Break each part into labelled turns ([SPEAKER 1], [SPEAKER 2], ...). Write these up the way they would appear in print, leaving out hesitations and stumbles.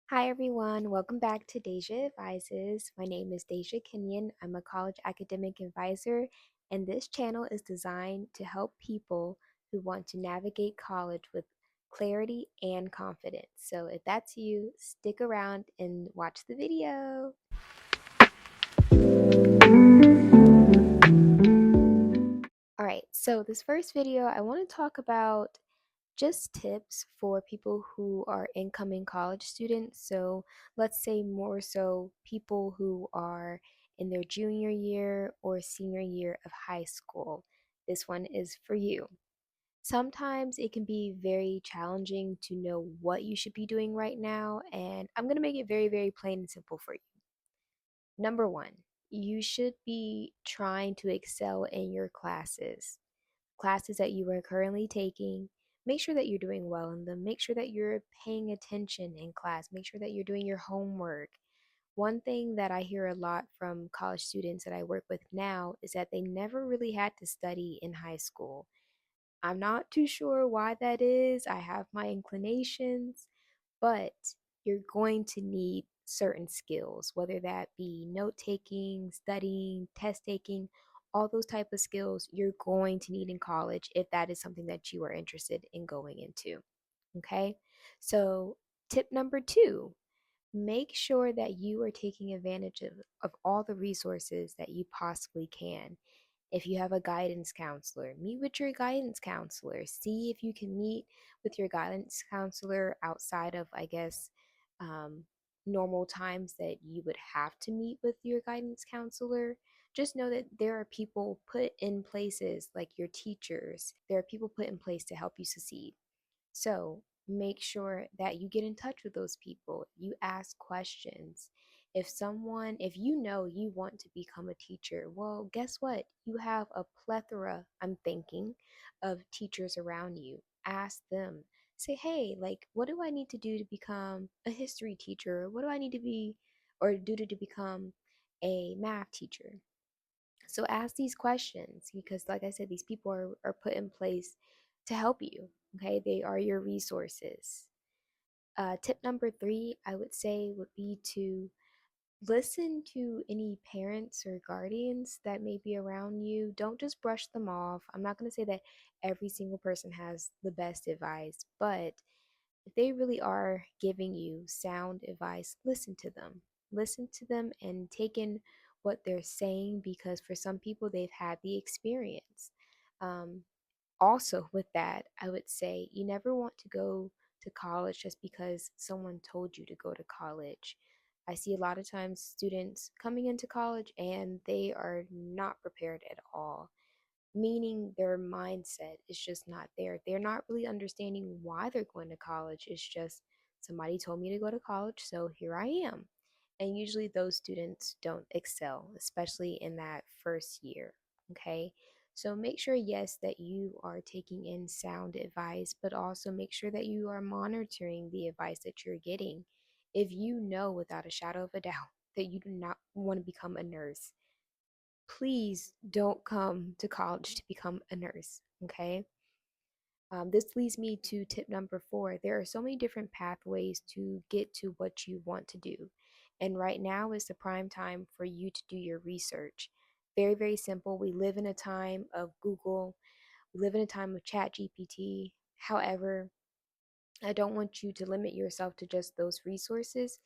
[SPEAKER 1] Hi everyone, welcome back to Deja Advises. My name is Deja Kenyon. I'm a college academic advisor, and this channel is designed to help people who want to navigate college with clarity and confidence. So if that's you, stick around and watch the video. All right, so this first video, I want to talk about just tips for people who are incoming college students. So let's say more so people who are in their junior year or senior year of high school. This one is for you. Sometimes it can be very challenging to know what you should be doing right now, and I'm going to make it very, very plain and simple for you. Number one, you should be trying to excel in your classes that you are currently taking. Make sure that you're doing well in them. Make sure that you're paying attention in class. Make sure that you're doing your homework. One thing that I hear a lot from college students that I work with now is that they never really had to study in high school. I'm not too sure why that is. I have my inclinations, but you're going to need certain skills, whether that be note taking, studying, test taking, all those type of skills you're going to need in college if that is something that you are interested in going into. Okay? So, tip number 2, make sure that you are taking advantage of all the resources that you possibly can. If you have a guidance counselor, meet with your guidance counselor. See if you can meet with your guidance counselor outside of, I guess, um, normal times that you would have to meet with your guidance counselor. Just know that there are people put in places like your teachers, there are people put in place to help you succeed. So make sure that you get in touch with those people. You ask questions. If you know you want to become a teacher, well, guess what? You have a plethora, I'm thinking, of teachers around you. Ask them. Say, hey, like, what do I need to do to become a history teacher? What do I need to be or do to become a math teacher? So ask these questions because, like I said, these people are put in place to help you. Okay, they are your resources. Tip number 3, I would say, would be to listen to any parents or guardians that may be around you. Don't just brush them off. I'm not going to say that every single person has the best advice, but if they really are giving you sound advice, listen to them. Listen to them and take in what they're saying because for some people, they've had the experience. Um, Also, with that, I would say you never want to go to college just because someone told you to go to college. I see a lot of times students coming into college and they are not prepared at all, meaning their mindset is just not there. They're not really understanding why they're going to college. It's just somebody told me to go to college, so here I am. And usually those students don't excel, especially in that first year. Okay. So make sure, yes, that you are taking in sound advice, but also make sure that you are monitoring the advice that you're getting. If you know without a shadow of a doubt that you do not want to become a nurse, please don't come to college to become a nurse, okay? This leads me to tip number 4. There are so many different pathways to get to what you want to do. And right now is the prime time for you to do your research. Very, very simple. We live in a time of Google, we live in a time of Chat GPT. However, I don't want you to limit yourself to just those resources,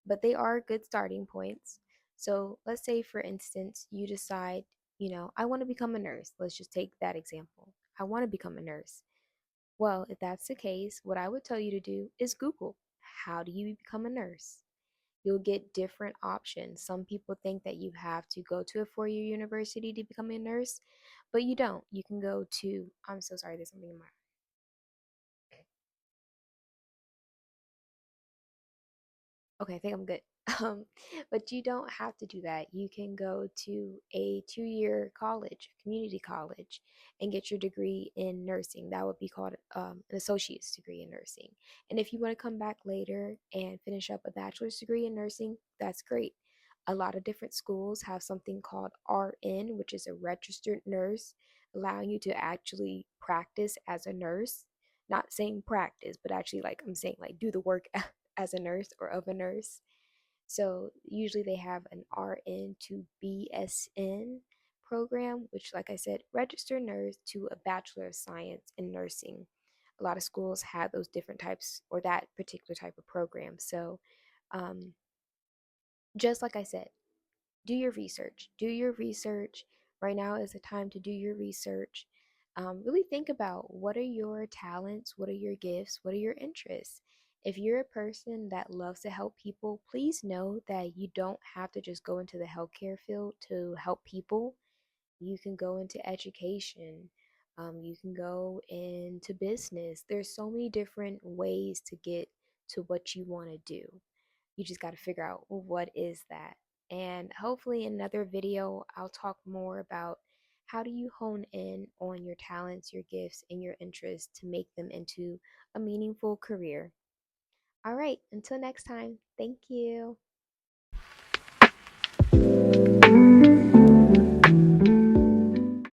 [SPEAKER 1] but they are good starting points. So let's say, for instance, you decide, I want to become a nurse. Let's just take that example. I want to become a nurse. Well, if that's the case, what I would tell you to do is Google, how do you become a nurse? You'll get different options. Some people think that you have to go to a 4 year university to become a nurse, but you don't. You can go to, I'm so sorry, there's something in my Okay, I think I'm good. Um, but you don't have to do that. You can go to a 2 year college, community college, and get your degree in nursing. That would be called an associate's degree in nursing. And if you want to come back later and finish up a bachelor's degree in nursing, that's great. A lot of different schools have something called RN, which is a registered nurse, allowing you to actually practice as a nurse. Not saying practice, but actually, like I'm saying, like do the work as a nurse or of a nurse. So usually they have an RN to BSN program, which, like I said, registered nurse to a Bachelor of Science in Nursing. A lot of schools have those different types or that particular type of program. So, um, just like I said, do your research. Do your research. Right now is the time to do your research. Really think about what are your talents, what are your gifts, what are your interests. If you're a person that loves to help people, please know that you don't have to just go into the healthcare field to help people. You can go into education. You can go into business. There's so many different ways to get to what you want to do. You just got to figure out, well, what is that? And hopefully in another video, I'll talk more about how do you hone in on your talents, your gifts, and your interests to make them into a meaningful career. All right, until next time, thank you.